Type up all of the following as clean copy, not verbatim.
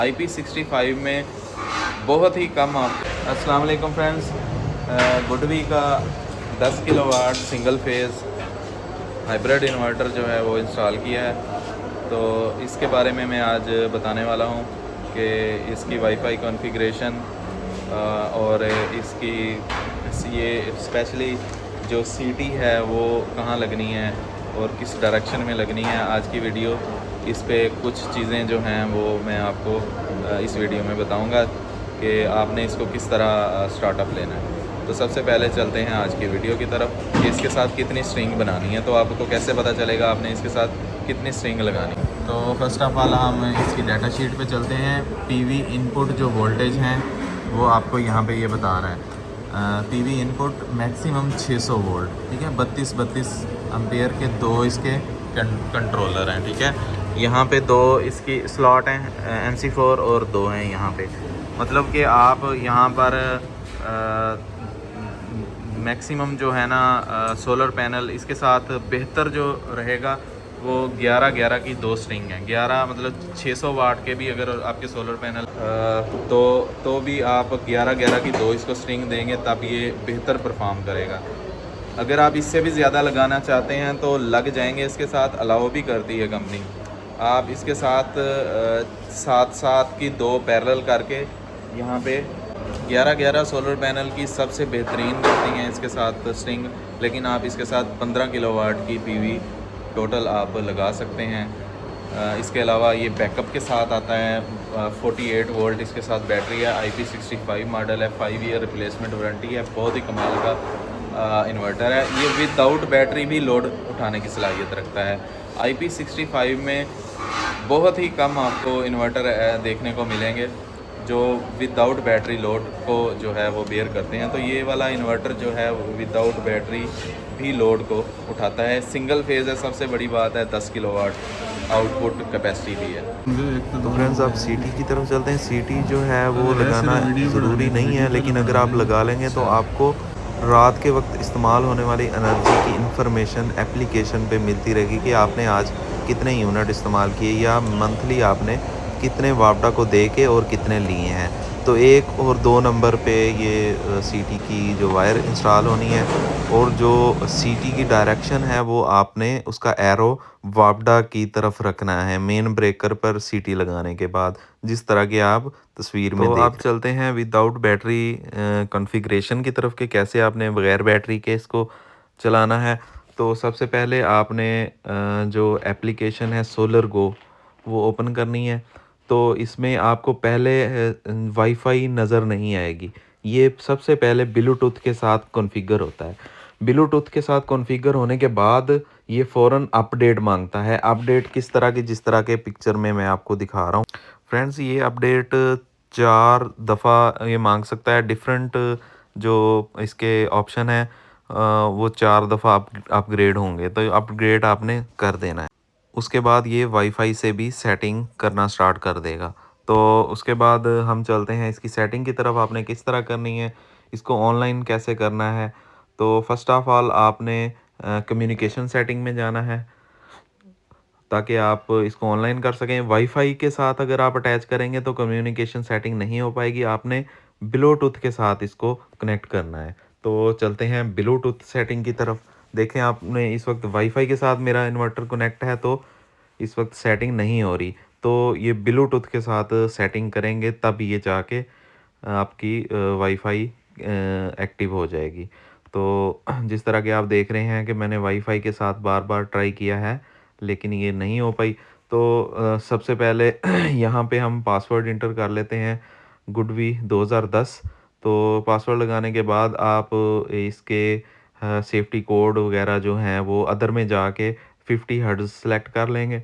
IP65 में बहुत ही कम आप। अस्सलाम वालेकुम फ्रेंड्स, गुडवी का 10 kilowatt single phase hybrid inverter जो है वो इंस्टॉल किया है। तो इसके बारे में मैं आज बताने वाला हूँ कि इसकी वाईफाई कॉन्फ़िगरेशन और इसकी ये स्पेशली जो सीटी है वो कहाँ लगनी है और किस डायरेक्शन में लगनी है। आज की वीडियो इस पे कुछ चीज़ें जो हैं वो मैं आपको इस वीडियो में बताऊंगा कि आपने इसको किस तरह स्टार्टअप लेना है। तो सबसे पहले चलते हैं आज की वीडियो की तरफ कि इसके साथ कितनी स्ट्रिंग बनानी है। तो आपको कैसे पता चलेगा आपने इसके साथ कितनी स्ट्रिंग लगानी है। तो फर्स्ट ऑफ ऑल हम इसकी डाटा शीट पे चलते हैं। पीवी इनपुट जो वोल्टेज हैं वो आपको यहाँ पे ये बता रहा है। पीवी इनपुट मैक्सिमम 600 वोल्ट, ठीक है। 32 एम्पेयर के दो इसके कंट्रोलर हैं, ठीक है। यहाँ पे दो इसकी स्लॉट हैं MC4 और दो हैं यहाँ पे। मतलब कि आप यहाँ पर मैक्सिमम जो है ना सोलर पैनल इसके साथ बेहतर जो रहेगा वो 11 की दो स्ट्रिंग है। 11 मतलब 600 वाट के भी अगर आपके सोलर पैनल तो भी आप 11 की दो इसको स्ट्रिंग देंगे तब ये बेहतर परफॉर्म करेगा। अगर आप इससे भी ज़्यादा लगाना चाहते हैं तो लग जाएंगे, इसके साथ अलाउ भी करती है कंपनी। आप इसके साथ 7 की दो पैरेलल करके यहाँ पे 11 सोलर पैनल की सबसे बेहतरीन होती हैं इसके साथ स्ट्रिंग। लेकिन आप इसके साथ 15 किलोवाट की पीवी टोटल आप लगा सकते हैं। इसके अलावा ये बैकअप के साथ आता है। 48 वोल्ट इसके साथ बैटरी है। IP65 मॉडल है। 5 ईयर रिप्लेसमेंट वारंटी है। बहुत ही कमाल का इन्वर्टर है। ये विदाउट बैटरी भी लोड उठाने की सलाहियत रखता है। IP65 में बहुत ही कम आपको इन्वर्टर देखने को मिलेंगे जो विदाउट बैटरी लोड को जो है वो बेयर करते हैं। तो ये वाला इन्वर्टर जो है विदाउट बैटरी भी लोड को उठाता है। सिंगल फेज़ है, सबसे बड़ी बात है 10 किलोवाट आउटपुट कैपेसिटी भी है। तो फ्रेंड्स आप सीटी की तरफ चलते हैं। सीटी जो है वो लगाना ज़रूरी नहीं है, लेकिन अगर आप लगा लेंगे तो आपको रात के वक्त इस्तेमाल होने वाली एनर्जी की इंफॉर्मेशन एप्लीकेशन पे मिलती रहेगी कि आपने आज कितने यूनिट इस्तेमाल किए या मंथली आपने कितने वापडा को दे के और कितने लिए हैं। तो 1 और 2 नंबर पे ये सीटी की जो वायर इंस्टॉल होनी है और जो सीटी की डायरेक्शन है वो आपने उसका एरो वापडा की तरफ रखना है मेन ब्रेकर पर सीटी लगाने के बाद, जिस तरह की आप तस्वीर में देख। आप चलते हैं विदाउट बैटरी कॉन्फ़िगरेशन की तरफ के कैसे आपने बगैर बैटरी के इसको चलाना है। तो सबसे पहले आपने जो एप्लीकेशन है सोलर गो वो ओपन करनी है। तो इसमें आपको पहले वाईफाई नज़र नहीं आएगी। ये सबसे पहले ब्लूटूथ के साथ कॉन्फ़िगर होता है। ब्लूटूथ के साथ कॉन्फ़िगर होने के बाद ये फ़ौरन अपडेट मांगता है। अपडेट किस तरह की, जिस तरह के पिक्चर में मैं आपको दिखा रहा हूँ फ्रेंड्स। ये अपडेट 4 दफ़ा ये मांग सकता है। डिफरेंट जो इसके ऑप्शन है वो 4 दफ़ा अपग्रेड होंगे। तो अपग्रेड आपने कर देना है। उसके बाद ये वाईफाई से भी सेटिंग करना स्टार्ट कर देगा। तो उसके बाद हम चलते हैं इसकी सेटिंग की तरफ। आपने किस तरह करनी है, इसको ऑनलाइन कैसे करना है। तो फर्स्ट ऑफ ऑल आपने कम्युनिकेशन सेटिंग में जाना है ताकि आप इसको ऑनलाइन कर सकें। वाईफाई के साथ अगर आप अटैच करेंगे तो कम्युनिकेशन सेटिंग नहीं हो पाएगी। आपने ब्लूटूथ के साथ इसको कनेक्ट करना है। तो चलते हैं ब्लूटूथ सेटिंग की तरफ। देखें आपने इस वक्त वाईफाई के साथ मेरा इन्वर्टर कनेक्ट है तो इस वक्त सेटिंग नहीं हो रही। तो ये ब्लूटूथ के साथ सेटिंग करेंगे तब ये जाके आपकी वाईफाई एक्टिव हो जाएगी। तो जिस तरह के आप देख रहे हैं कि मैंने वाईफाई के साथ बार बार ट्राई किया है लेकिन ये नहीं हो पाई। तो सबसे पहले यहाँ पे हम पासवर्ड इंटर कर लेते हैं गुडवी 2010। तो पासवर्ड लगाने के बाद आप इसके सेफ्टी कोड वगैरह जो हैं वो अदर में जाके 50 हर्ट्ज़ सेलेक्ट कर लेंगे।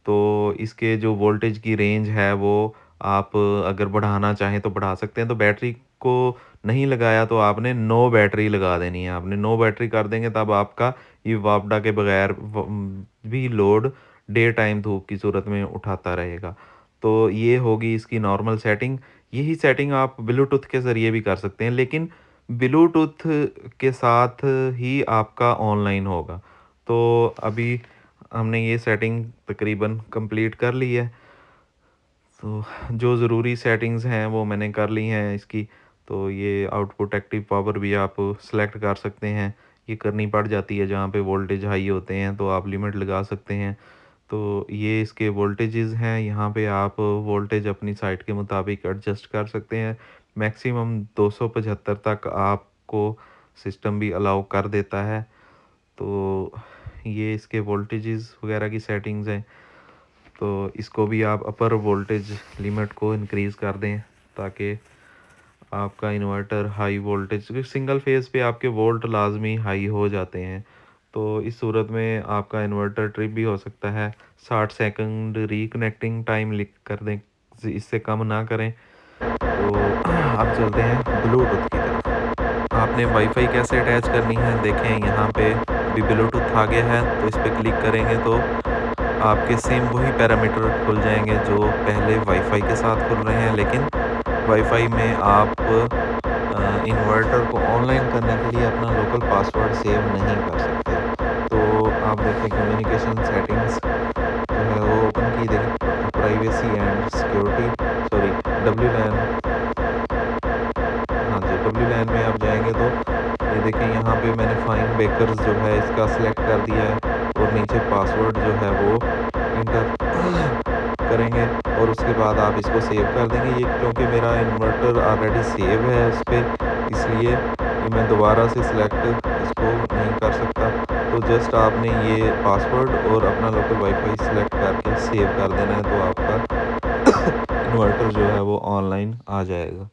तो इसके जो वोल्टेज की रेंज है वो आप अगर बढ़ाना चाहें तो बढ़ा सकते हैं। तो बैटरी को नहीं लगाया तो आपने नो बैटरी लगा देनी है। आपने नो बैटरी कर देंगे तब आपका ये वापडा के बगैर भी लोड डे टाइम धूप की सूरत में उठाता रहेगा। तो ये होगी इसकी नॉर्मल सेटिंग। यही सेटिंग आप ब्लूटूथ के ज़रिए भी कर सकते हैं, लेकिन ब्लूटूथ के साथ ही आपका ऑनलाइन होगा। तो अभी हमने ये सेटिंग तकरीबन कंप्लीट कर ली है। तो जो ज़रूरी सेटिंग्स हैं वो मैंने कर ली हैं इसकी। तो ये आउटपुट एक्टिव पावर भी आप सेलेक्ट कर सकते हैं, ये करनी पड़ जाती है जहाँ पे वोल्टेज हाई होते हैं, तो आप लिमिट लगा सकते हैं। तो ये इसके वोल्टेजेस हैं, यहाँ पे आप वोल्टेज अपनी साइट के मुताबिक एडजस्ट कर सकते हैं। मैक्सिमम 275 तक आपको सिस्टम भी अलाउ कर देता है। तो ये इसके वोल्टेजेस वगैरह की सेटिंग्स हैं। तो इसको भी आप अपर वोल्टेज लिमिट को इंक्रीज़ कर दें ताकि आपका इन्वर्टर हाई वोल्टेज, क्योंकि सिंगल फेज़ पे आपके वोल्ट लाजमी हाई हो जाते हैं। तो इस सूरत में आपका इन्वर्टर ट्रिप भी हो सकता है। 60 सेकंड रिकनेक्टिंग टाइम लिख कर दें, इससे कम ना करें। तो अब चलते हैं ब्लूटूथ की तरफ। आपने वाईफाई कैसे अटैच करनी है, देखें यहाँ पे अभी ब्लूटूथ आ गया है, तो इस पर क्लिक करेंगे तो आपके सेम वही पैरामीटर खुल जाएंगे जो पहले वाईफाई के साथ खुल रहे हैं, लेकिन वाईफाई में आप इन्वर्टर को ऑनलाइन करने के लिए अपना लोकल पासवर्ड सेव नहीं कर सकते। तो आप देखें कम्युनिकेशन सेटिंग्स जो है वो ओपन की, देखें privacy and security, sorry WLAN, हाँ जी WLAN में आप जाएंगे तो ये देखें यहाँ पे मैंने फाइन बेकर्स जो है इसका सिलेक्ट कर दिया है, और नीचे पासवर्ड जो है वो इंटर करेंगे और उसके बाद आप इसको सेव कर देंगे। ये क्योंकि मेरा इन्वर्टर ऑलरेडी सेव है उस पर, इसलिए ये मैं दोबारा से सिलेक्ट इसको नहीं कर सकता। तो जस्ट आपने ये पासवर्ड और अपना लोकल वाईफाई सिलेक्ट करके सेव कर देना है, तो आपका इन्वर्टर जो है वो ऑनलाइन आ जाएगा।